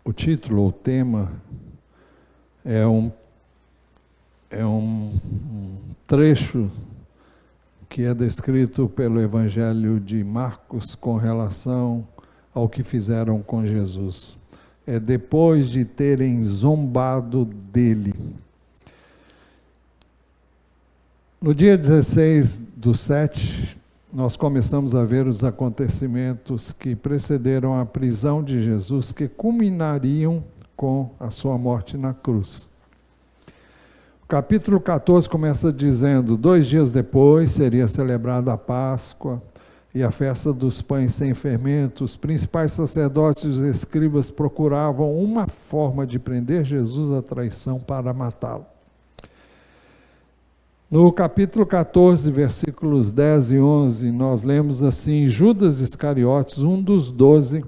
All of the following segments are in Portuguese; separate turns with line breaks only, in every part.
O título, o tema, é um trecho que é descrito pelo Evangelho de Marcos com relação ao que fizeram com Jesus. É depois de terem zombado dele. No dia 16/7, nós começamos a ver os acontecimentos que precederam a prisão de Jesus, que culminariam com a sua morte na cruz. O capítulo 14 começa dizendo: 2 dias depois seria celebrada a Páscoa e a festa dos pães sem fermento. Os principais sacerdotes e os escribas procuravam uma forma de prender Jesus à traição para matá-lo. No capítulo 14, versículos 10 e 11, nós lemos assim: Judas Iscariotes, um dos 12,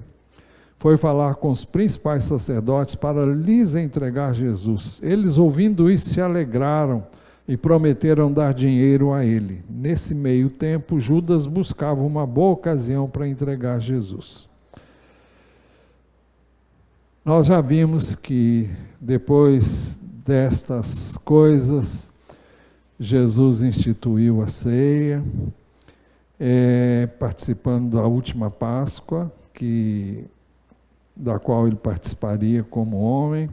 foi falar com os principais sacerdotes para lhes entregar Jesus. Eles, ouvindo isso, se alegraram e prometeram dar dinheiro a ele. Nesse meio tempo, Judas buscava uma boa ocasião para entregar Jesus. Nós já vimos que depois destas coisas, Jesus instituiu a ceia, participando da última Páscoa, da qual ele participaria como homem.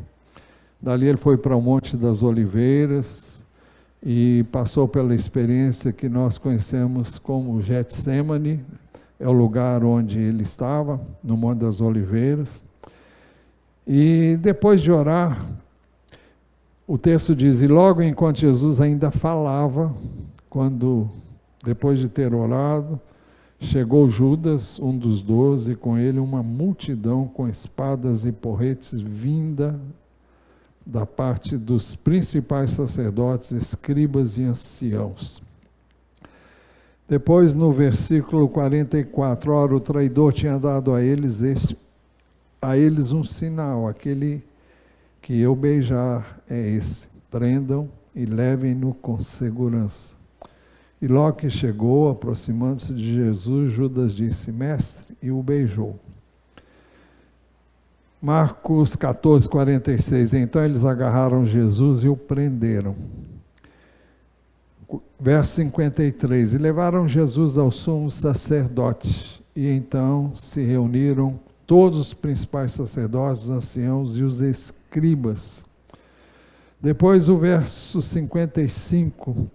Dali ele foi para o Monte das Oliveiras e passou pela experiência que nós conhecemos como Getsemane, é o lugar onde ele estava, no Monte das Oliveiras. E depois de orar, o texto diz: e logo enquanto Jesus ainda falava, depois de ter orado, chegou Judas, um dos 12, e com ele uma multidão com espadas e porretes vinda da parte dos principais sacerdotes, escribas e anciãos. Depois, no versículo 44, ora, o traidor tinha dado a eles um sinal: aquele que eu beijar é esse, prendam e levem-no com segurança. E logo que chegou, aproximando-se de Jesus, Judas disse: mestre, e o beijou. Marcos 14, 46, então eles agarraram Jesus e o prenderam. Verso 53, e levaram Jesus ao sumo sacerdote, e então se reuniram todos os principais sacerdotes, os anciãos e os escribas. Depois o verso 55,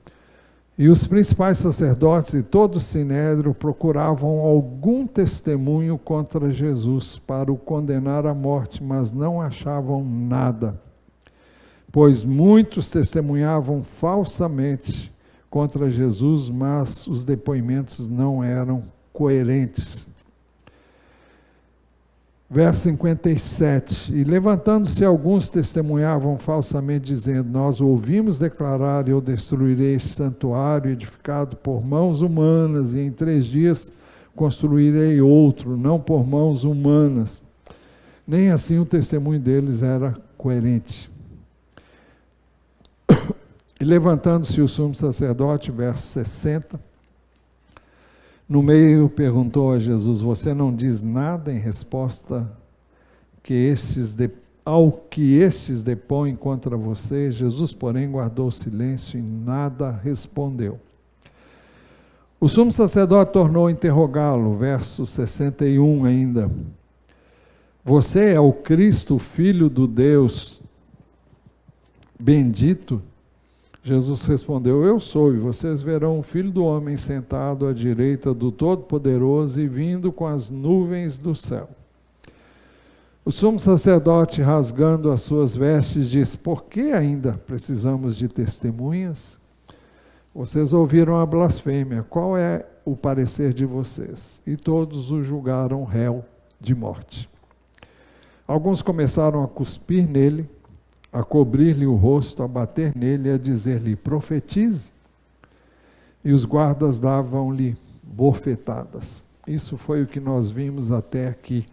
e os principais sacerdotes e todo o sinédrio procuravam algum testemunho contra Jesus para o condenar à morte, mas não achavam nada, pois muitos testemunhavam falsamente contra Jesus, mas os depoimentos não eram coerentes. Verso 57, e levantando-se alguns testemunhavam falsamente, dizendo: nós ouvimos declarar: eu destruirei este santuário edificado por mãos humanas, e em 3 dias construirei outro, não por mãos humanas. Nem assim o testemunho deles era coerente. E levantando-se o sumo sacerdote, verso 60, no meio perguntou a Jesus: você não diz nada em resposta ao que estes depõem contra você? Jesus, porém, guardou silêncio e nada respondeu. O sumo sacerdote tornou a interrogá-lo, verso 61 ainda: você é o Cristo, o Filho do Deus bendito? Jesus respondeu: eu sou, e vocês verão o Filho do Homem sentado à direita do Todo-Poderoso e vindo com as nuvens do céu. O sumo sacerdote, rasgando as suas vestes, disse: por que ainda precisamos de testemunhas? Vocês ouviram a blasfêmia, qual é o parecer de vocês? E todos o julgaram réu de morte. Alguns começaram a cuspir nele, a cobrir-lhe o rosto, a bater nele e a dizer-lhe: profetize. E os guardas davam-lhe bofetadas. Isso foi o que nós vimos até aqui.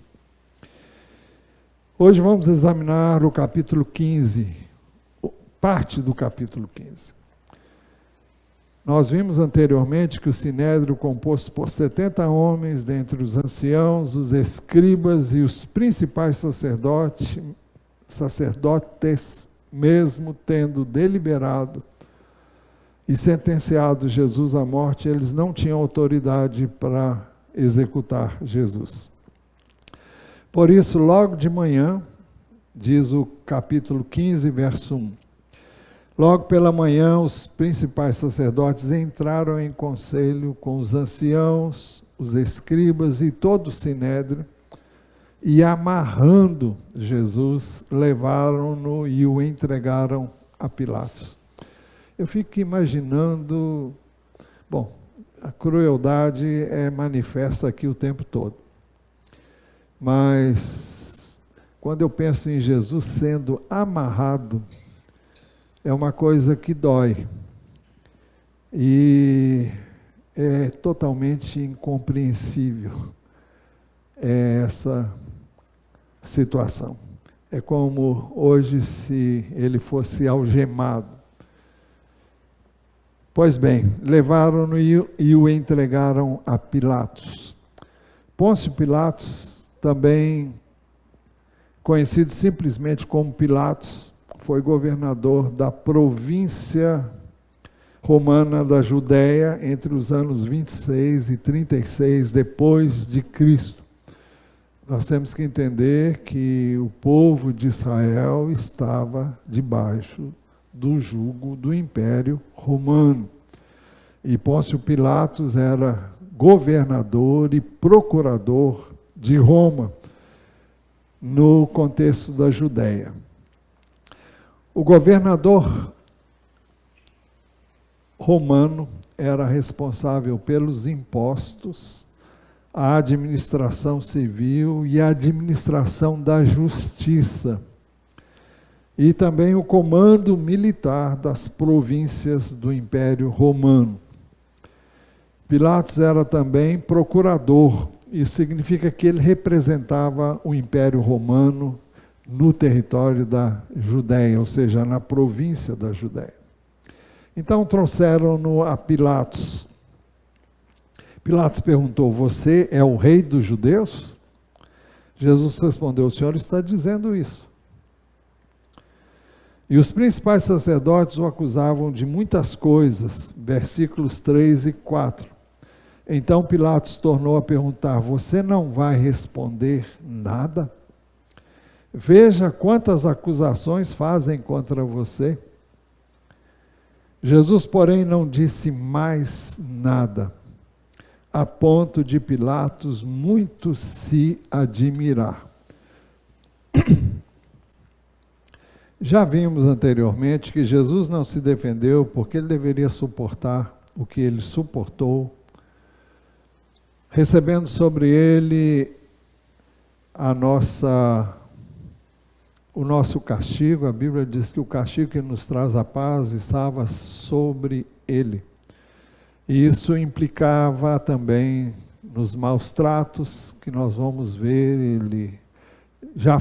Hoje vamos examinar o capítulo 15, parte do capítulo 15. Nós vimos anteriormente que o sinédrio, composto por 70 homens, dentre os anciãos, os escribas e os principais sacerdotes, mesmo tendo deliberado e sentenciado Jesus à morte, eles não tinham autoridade para executar Jesus. Por isso, logo de manhã, diz o capítulo 15, verso 1, logo pela manhã, os principais sacerdotes entraram em conselho com os anciãos, os escribas e todo o sinédrio, e amarrando Jesus, levaram-no e o entregaram a Pilatos. Eu fico imaginando, bom, a crueldade é manifesta aqui o tempo todo, mas quando eu penso em Jesus sendo amarrado, é uma coisa que dói e é totalmente incompreensível essa situação. É como hoje se ele fosse algemado. Pois bem, levaram-no e o entregaram a Pilatos. Pôncio Pilatos, também conhecido simplesmente como Pilatos, foi governador da província romana da Judéia entre os anos 26 e 36 depois de Cristo. Nós temos que entender que o povo de Israel estava debaixo do jugo do Império Romano. E Pôncio Pilatos era governador e procurador de Roma, no contexto da Judéia. O governador romano era responsável pelos impostos, a administração civil e a administração da justiça, e também o comando militar das províncias do Império Romano. Pilatos era também procurador, isso significa que ele representava o Império Romano no território da Judéia, ou seja, na província da Judéia. Então trouxeram-no a Pilatos. Pilatos perguntou: você é o rei dos judeus? Jesus respondeu: o Senhor está dizendo isso. E os principais sacerdotes o acusavam de muitas coisas, versículos 3 e 4. Então Pilatos tornou a perguntar: você não vai responder nada? Veja quantas acusações fazem contra você. Jesus, porém, não disse mais nada, a ponto de Pilatos muito se admirar. Já vimos anteriormente que Jesus não se defendeu porque ele deveria suportar o que ele suportou, recebendo sobre ele o nosso castigo. A Bíblia diz que o castigo que nos traz a paz estava sobre ele. E isso implicava também nos maus tratos que nós vamos ver. Ele já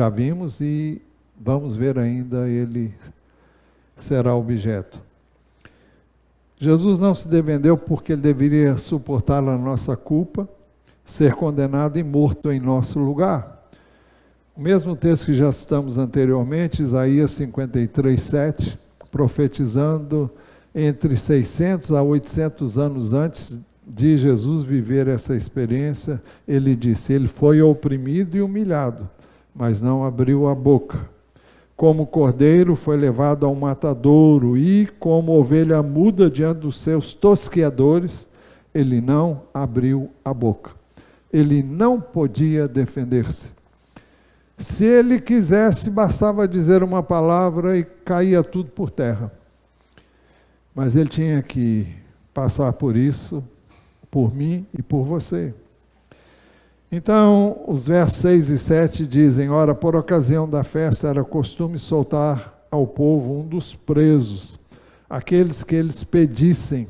vimos e vamos ver ainda, ele será objeto. Jesus não se defendeu porque ele deveria suportar a nossa culpa, ser condenado e morto em nosso lugar. O mesmo texto que já citamos anteriormente, Isaías 53:7, profetizando entre 600 a 800 anos antes de Jesus viver essa experiência, ele disse: ele foi oprimido e humilhado, mas não abriu a boca. Como cordeiro foi levado ao matadouro, e como ovelha muda diante dos seus tosqueadores, ele não abriu a boca. Ele não podia defender-se. Se ele quisesse, bastava dizer uma palavra e caía tudo por terra. Mas ele tinha que passar por isso, por mim e por você. Então, os versos 6 e 7 dizem: ora, por ocasião da festa era costume soltar ao povo um dos presos, aqueles que eles pedissem.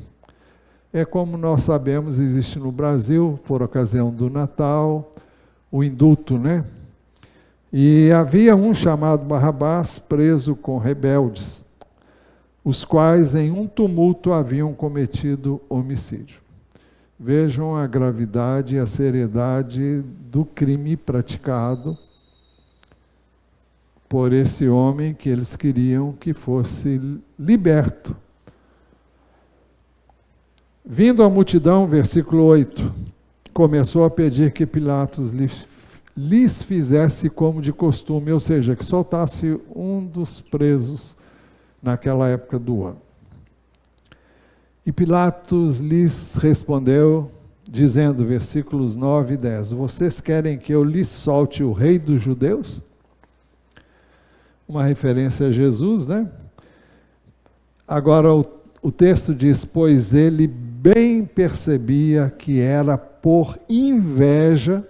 É como nós sabemos, existe no Brasil, por ocasião do Natal, o indulto, né? E havia um chamado Barrabás, preso com rebeldes. os quais em um tumulto haviam cometido homicídio. Vejam a gravidade e a seriedade do crime praticado por esse homem que eles queriam que fosse liberto. Vindo a multidão, versículo 8, começou a pedir que Pilatos lhes fizesse como de costume, ou seja, que soltasse um dos presos naquela época do ano. E Pilatos lhes respondeu, dizendo, versículos 9 e 10, vocês querem que eu lhes solte o rei dos judeus? Uma referência a Jesus, né? Agora o texto diz, pois ele bem percebia que era por inveja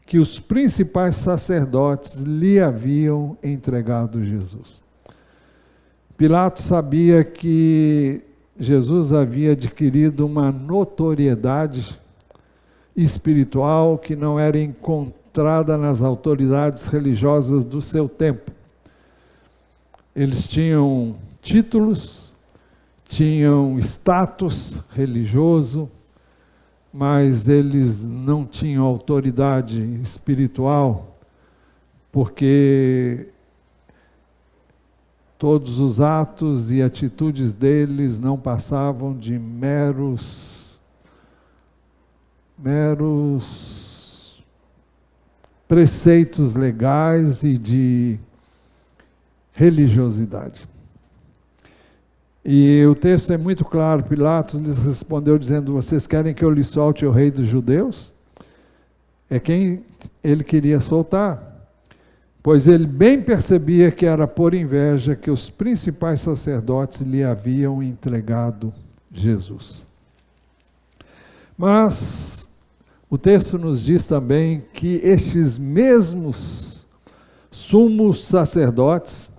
que os principais sacerdotes lhe haviam entregado Jesus. Pilatos sabia que Jesus havia adquirido uma notoriedade espiritual que não era encontrada nas autoridades religiosas do seu tempo. Eles tinham títulos, tinham status religioso, mas eles não tinham autoridade espiritual, porque todos os atos e atitudes deles não passavam de meros preceitos legais e de religiosidade. E o texto é muito claro, Pilatos lhes respondeu dizendo, vocês querem que eu lhe solte o rei dos judeus? É quem ele queria soltar. Pois ele bem percebia que era por inveja que os principais sacerdotes lhe haviam entregado Jesus. Mas o texto nos diz também que estes mesmos sumos sacerdotes,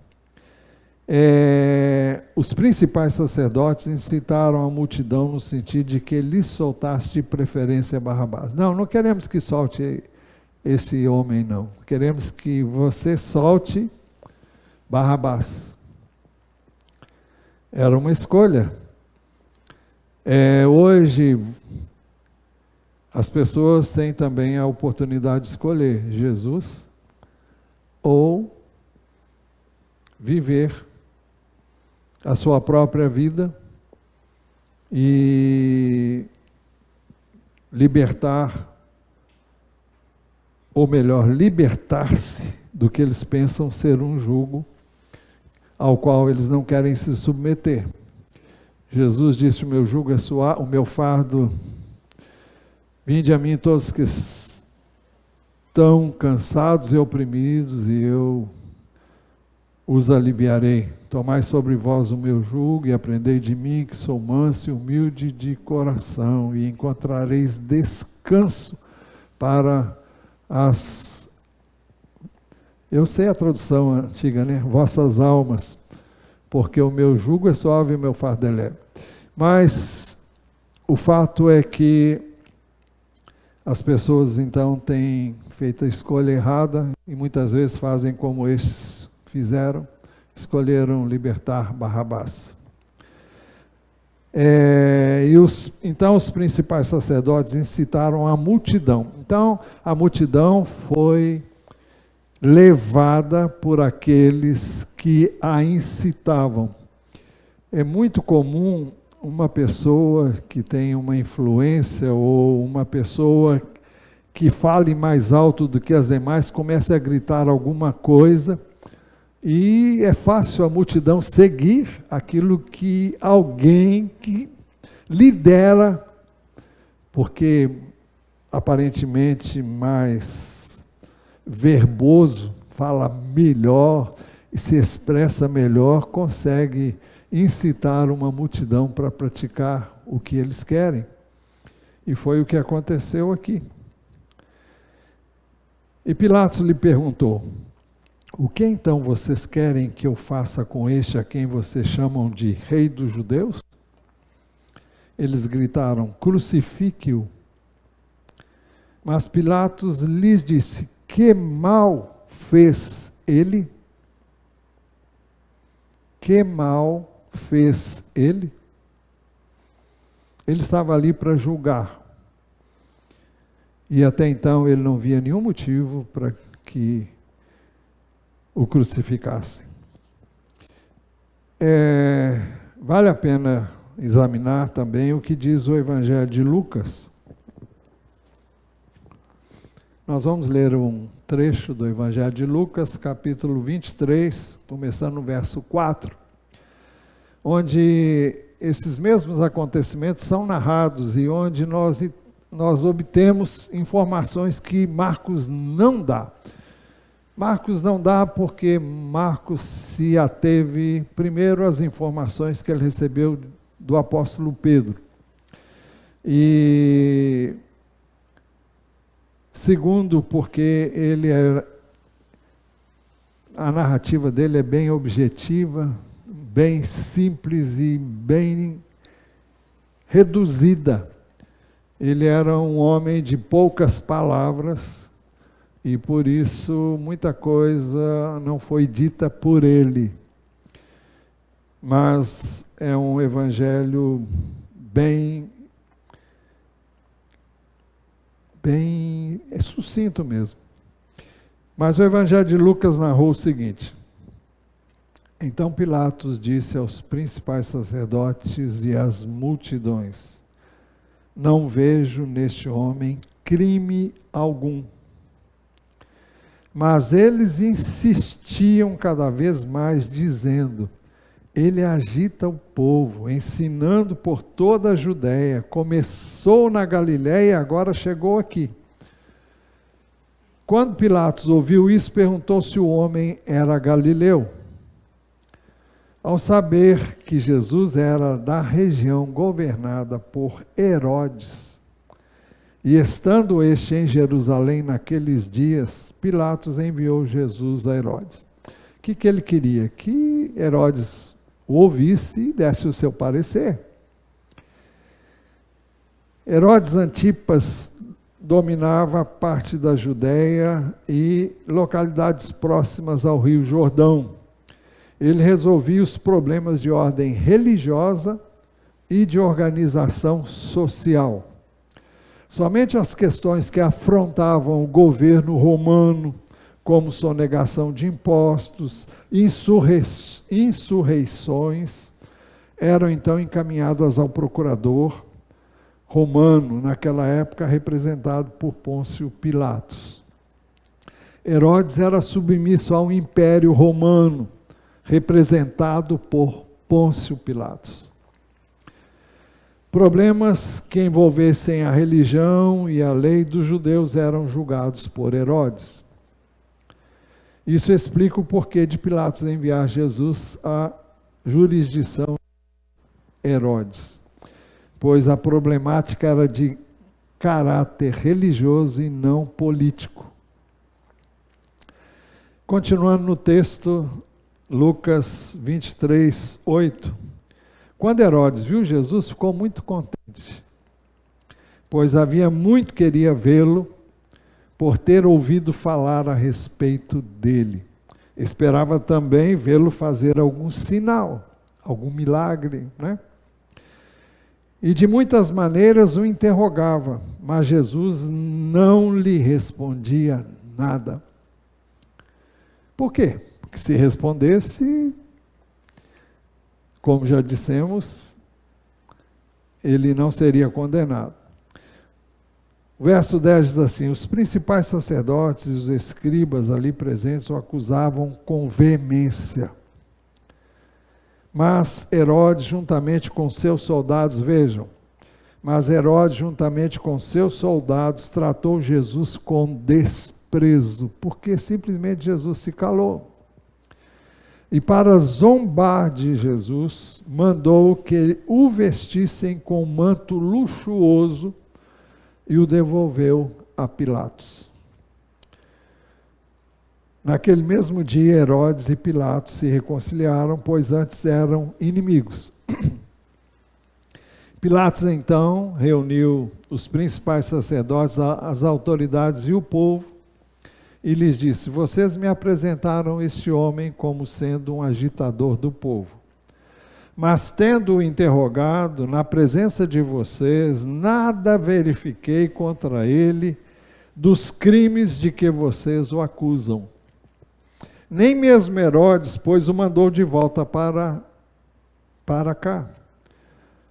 os principais sacerdotes incitaram a multidão no sentido de que ele soltasse de preferência Barrabás. Não queremos que solte esse homem, não. Queremos que você solte Barrabás. Era uma escolha. Hoje, as pessoas têm também a oportunidade de escolher Jesus ou viver a sua própria vida e libertar, ou melhor, libertar-se do que eles pensam ser um jugo ao qual eles não querem se submeter. Jesus disse, o meu jugo é suave, o meu fardo, vinde a mim todos que estão cansados e oprimidos, e eu os aliviarei. Tomai sobre vós o meu jugo e aprendei de mim, que sou manso e humilde de coração, e encontrareis descanso para as... Eu sei a tradução antiga, né? Vossas almas, porque o meu jugo é suave e o meu fardo é leve. Mas o fato é que as pessoas então têm feito a escolha errada e muitas vezes fazem como estes fizeram, escolheram libertar Barrabás. Então os principais sacerdotes incitaram a multidão. Então a multidão foi levada por aqueles que a incitavam. É muito comum uma pessoa que tem uma influência ou uma pessoa que fale mais alto do que as demais comece a gritar alguma coisa e é fácil a multidão seguir aquilo que alguém que lidera, porque aparentemente mais verboso, fala melhor e se expressa melhor, consegue incitar uma multidão para praticar o que eles querem. E foi o que aconteceu aqui. E Pilatos lhe perguntou, o que então vocês querem que eu faça com este a quem vocês chamam de rei dos judeus? Eles gritaram, crucifique-o. Mas Pilatos lhes disse, que mal fez ele? Que mal fez ele? Ele estava ali para julgar. E até então ele não via nenhum motivo para que o crucificassem. Vale a pena examinar também o que diz o Evangelho de Lucas. Nós vamos ler um trecho do Evangelho de Lucas, capítulo 23, começando no verso 4, onde esses mesmos acontecimentos são narrados e onde nós obtemos informações que Marcos não dá. Marcos não dá porque Marcos se ateve, primeiro, às informações que ele recebeu do apóstolo Pedro. E segundo, porque a narrativa dele é bem objetiva, bem simples e bem reduzida. Ele era um homem de poucas palavras, e por isso muita coisa não foi dita por ele. Mas é um evangelho bem sucinto mesmo. Mas o Evangelho de Lucas narrou o seguinte: então Pilatos disse aos principais sacerdotes e às multidões: não vejo neste homem crime algum. Mas eles insistiam cada vez mais, dizendo: ele agita o povo, ensinando por toda a Judéia. Começou na Galiléia e agora chegou aqui. Quando Pilatos ouviu isso, perguntou se o homem era galileu. Ao saber que Jesus era da região governada por Herodes, e estando este em Jerusalém naqueles dias, Pilatos enviou Jesus a Herodes. O que ele queria? Que Herodes o ouvisse e desse o seu parecer. Herodes Antipas dominava parte da Judéia e localidades próximas ao Rio Jordão. Ele resolvia os problemas de ordem religiosa e de organização social. Somente as questões que afrontavam o governo romano, como sonegação de impostos, insurreições, eram então encaminhadas ao procurador romano, naquela época representado por Pôncio Pilatos. Herodes era submisso ao Império Romano, representado por Pôncio Pilatos. Problemas que envolvessem a religião e a lei dos judeus eram julgados por Herodes. Isso explica o porquê de Pilatos enviar Jesus à jurisdição de Herodes, pois a problemática era de caráter religioso e não político. Continuando no texto, Lucas 23, 8. Quando Herodes viu Jesus, ficou muito contente, pois havia muito queria vê-lo, por ter ouvido falar a respeito dele. Esperava também vê-lo fazer algum sinal, algum milagre, né? E de muitas maneiras o interrogava, mas Jesus não lhe respondia nada. Por quê? Porque se respondesse, como já dissemos, ele não seria condenado. O verso 10 diz assim: os principais sacerdotes e os escribas ali presentes o acusavam com veemência. Mas Herodes, juntamente com seus soldados, tratou Jesus com desprezo, porque simplesmente Jesus se calou. E para zombar de Jesus, mandou que o vestissem com um manto luxuoso e o devolveu a Pilatos. Naquele mesmo dia, Herodes e Pilatos se reconciliaram, pois antes eram inimigos. Pilatos, então, reuniu os principais sacerdotes, as autoridades e o povo, e lhes disse: vocês me apresentaram este homem como sendo um agitador do povo. Mas tendo-o interrogado na presença de vocês, nada verifiquei contra ele dos crimes de que vocês o acusam. Nem mesmo Herodes, pois o mandou de volta para cá.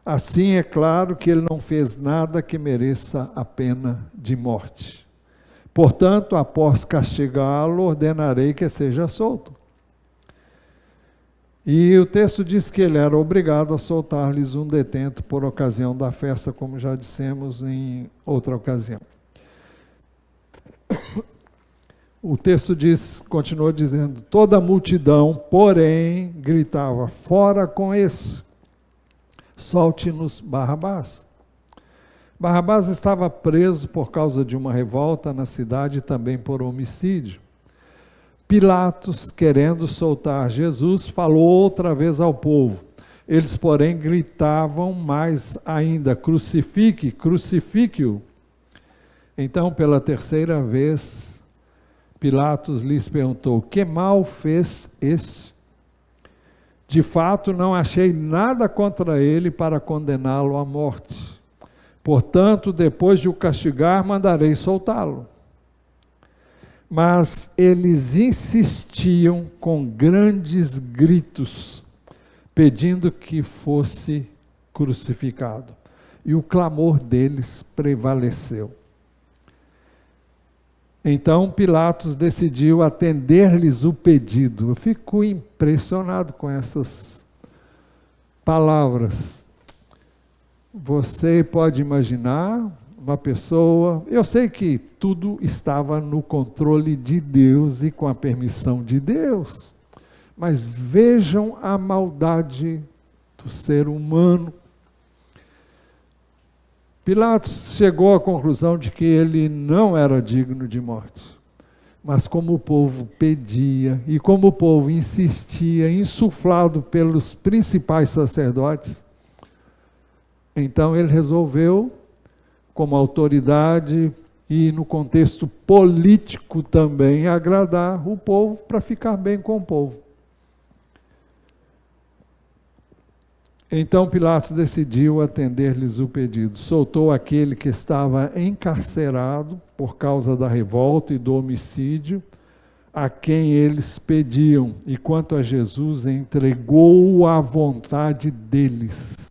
Assim é claro que ele não fez nada que mereça a pena de morte. Portanto, após castigá-lo, ordenarei que seja solto. E o texto diz que ele era obrigado a soltar-lhes um detento por ocasião da festa, como já dissemos em outra ocasião. O texto continua dizendo, toda a multidão, porém, gritava, fora com esse, solte-nos Barrabás. Barrabás estava preso por causa de uma revolta na cidade e também por homicídio. Pilatos, querendo soltar Jesus, falou outra vez ao povo. Eles, porém, gritavam mais ainda, crucifique, crucifique-o. Então, pela terceira vez, Pilatos lhes perguntou, que mal fez este? De fato, não achei nada contra ele para condená-lo à morte. Portanto, depois de o castigar, mandarei soltá-lo. Mas eles insistiam com grandes gritos, pedindo que fosse crucificado. E o clamor deles prevaleceu. Então Pilatos decidiu atender-lhes o pedido. Eu fico impressionado com essas palavras. Você pode imaginar uma pessoa... Eu sei que tudo estava no controle de Deus e com a permissão de Deus. Mas vejam a maldade do ser humano. Pilatos chegou à conclusão de que ele não era digno de morte. Mas como o povo pedia e como o povo insistia, insuflado pelos principais sacerdotes, então ele resolveu, como autoridade e no contexto político também, agradar o povo para ficar bem com o povo. Então Pilatos decidiu atender-lhes o pedido. Soltou aquele que estava encarcerado por causa da revolta e do homicídio, a quem eles pediam. E quanto a Jesus, entregou-o à vontade deles.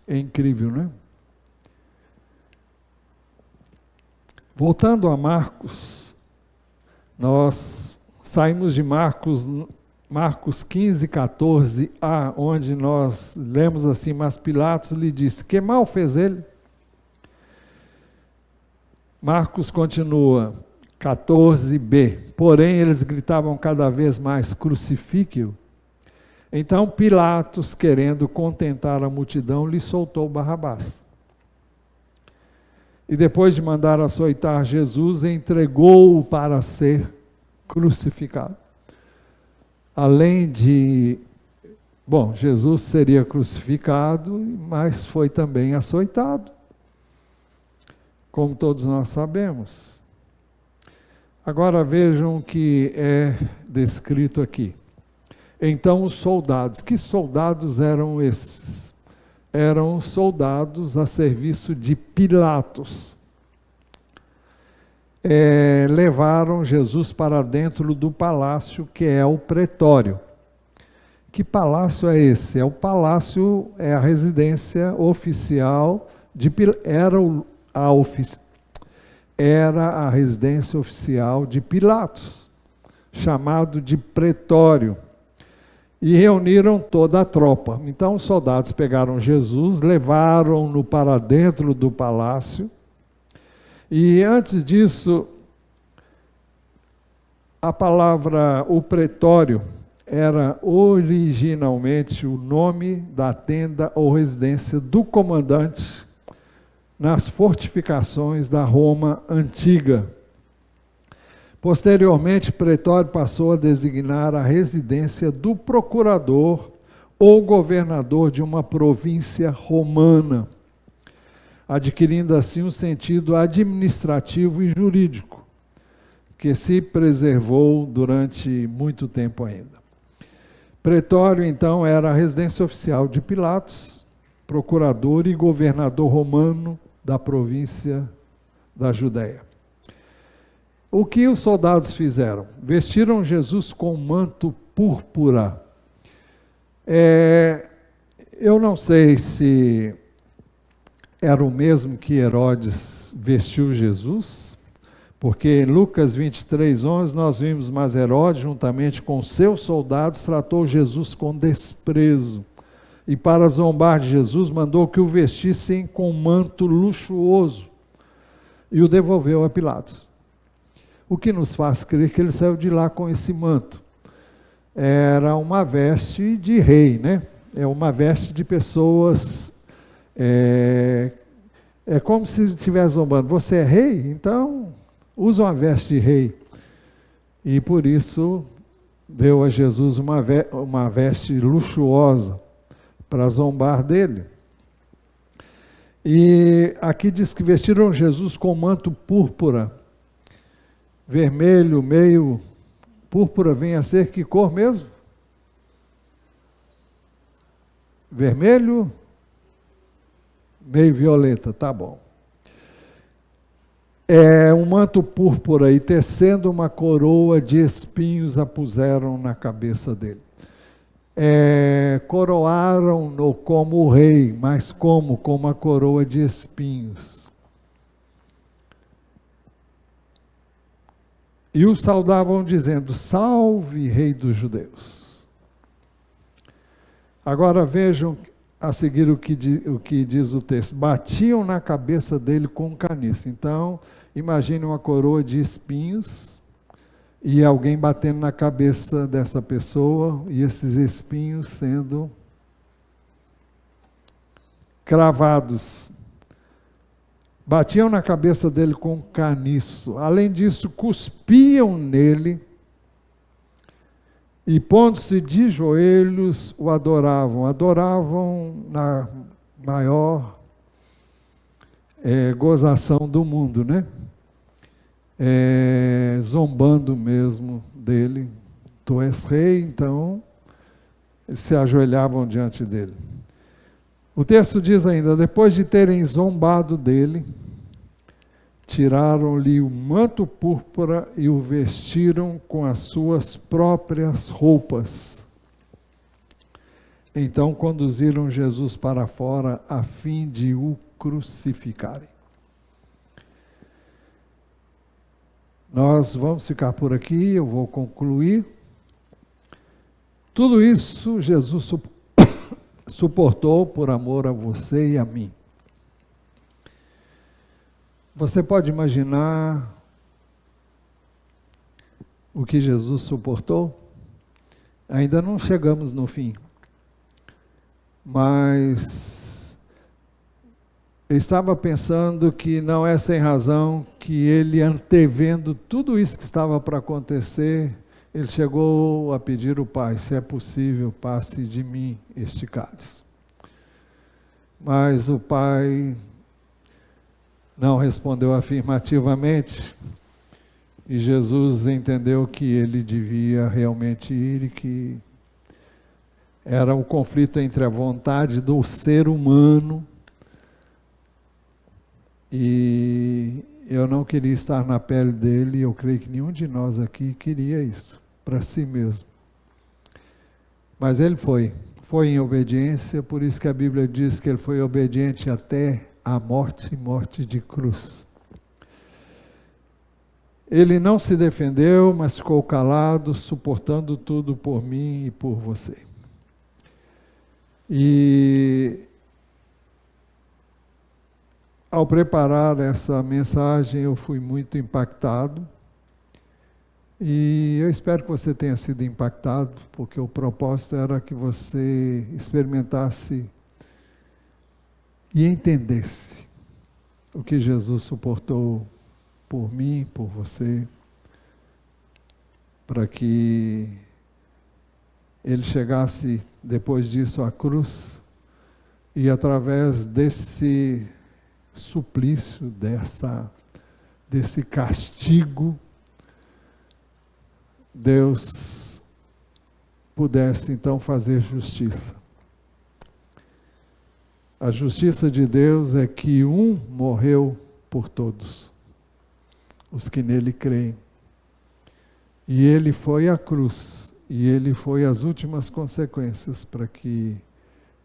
É incrível, não é? Voltando a Marcos, nós saímos de Marcos 15, 14a, onde nós lemos assim, mas Pilatos lhe disse, que mal fez ele? Marcos continua, 14b, porém eles gritavam cada vez mais, crucifique-o. Então Pilatos, querendo contentar a multidão, lhe soltou Barrabás. E depois de mandar açoitar Jesus, entregou-o para ser crucificado. Além de... Bom, Jesus seria crucificado, mas foi também açoitado. Como todos nós sabemos. Agora vejam o que é descrito aqui. Então os soldados, que soldados eram esses? Eram soldados a serviço de Pilatos. Levaram Jesus para dentro do palácio, que é o pretório. Que palácio é esse? É o palácio, é a residência oficial de era a residência oficial de Pilatos, chamado de pretório. E reuniram toda a tropa. Então os soldados pegaram Jesus, levaram-no para dentro do palácio. E antes disso, a palavra, o pretório, era originalmente o nome da tenda ou residência do comandante nas fortificações da Roma antiga. Posteriormente, pretório passou a designar a residência do procurador ou governador de uma província romana, adquirindo assim um sentido administrativo e jurídico, que se preservou durante muito tempo ainda. Pretório, então, era a residência oficial de Pilatos, procurador e governador romano da província da Judéia. O que os soldados fizeram? Vestiram Jesus com um manto púrpura. Eu não sei se era o mesmo que Herodes vestiu Jesus, porque em Lucas 23:11 nós vimos, mas Herodes, juntamente com seus soldados, tratou Jesus com desprezo. E para zombar de Jesus, mandou que o vestissem com um manto luxuoso e o devolveu a Pilatos. O que nos faz crer que ele saiu de lá com esse manto. Era uma veste de rei, né? É uma veste de pessoas... É como se estivesse zombando. Você é rei? Então, usa uma veste de rei. E por isso, deu a Jesus uma veste luxuosa para zombar dele. E aqui diz que vestiram Jesus com manto púrpura. Vermelho, meio púrpura, vem a ser que cor mesmo? Vermelho, meio violeta, tá bom. Um manto púrpura e tecendo uma coroa de espinhos a puseram na cabeça dele. Coroaram-no como rei, mas como? Com uma coroa de espinhos. E o saudavam dizendo, salve, rei dos judeus. Agora vejam a seguir o que diz o texto. Batiam na cabeça dele com um caniço. Então, imagine uma coroa de espinhos e alguém batendo na cabeça dessa pessoa e esses espinhos sendo cravados. Batiam na cabeça dele com um caniço. Além disso, cuspiam nele e, pondo-se de joelhos, o adoravam. Adoravam na maior gozação do mundo, né? Zombando mesmo dele. Tu és rei, então se ajoelhavam diante dele. O texto diz ainda, depois de terem zombado dele, tiraram-lhe o manto púrpura e o vestiram com as suas próprias roupas. Então conduziram Jesus para fora a fim de o crucificarem. Nós vamos ficar por aqui, eu vou concluir. Tudo isso Jesus suportou por amor a você e a mim. Você pode imaginar o que Jesus suportou? Ainda não chegamos no fim, mas eu estava pensando que não é sem razão que ele, antevendo tudo isso que estava para acontecer, ele chegou a pedir ao Pai, se é possível, passe de mim este cálice. Mas o Pai não respondeu afirmativamente, e Jesus entendeu que ele devia realmente ir e que era um conflito entre a vontade do ser humano e eu não queria estar na pele dele, e eu creio que nenhum de nós aqui queria isso para si mesmo. Mas ele foi em obediência, por isso que a Bíblia diz que ele foi obediente até a morte e morte de cruz. Ele não se defendeu, mas ficou calado, suportando tudo por mim e por você. E ao preparar essa mensagem, eu fui muito impactado. E eu espero que você tenha sido impactado, porque o propósito era que você experimentasse e entendesse o que Jesus suportou por mim, por você, para que ele chegasse depois disso à cruz e através desse suplício, desse castigo, Deus pudesse então fazer justiça. A justiça de Deus é que um morreu por todos, os que nele creem. E ele foi à cruz, e ele foi às últimas consequências para que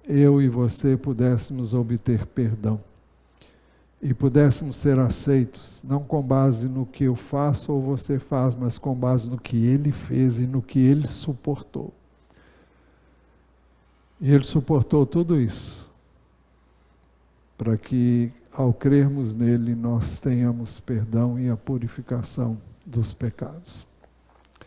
eu e você pudéssemos obter perdão. E pudéssemos ser aceitos, não com base no que eu faço ou você faz, mas com base no que ele fez e no que ele suportou. E ele suportou tudo isso, para que, ao crermos nele, nós tenhamos perdão e a purificação dos pecados.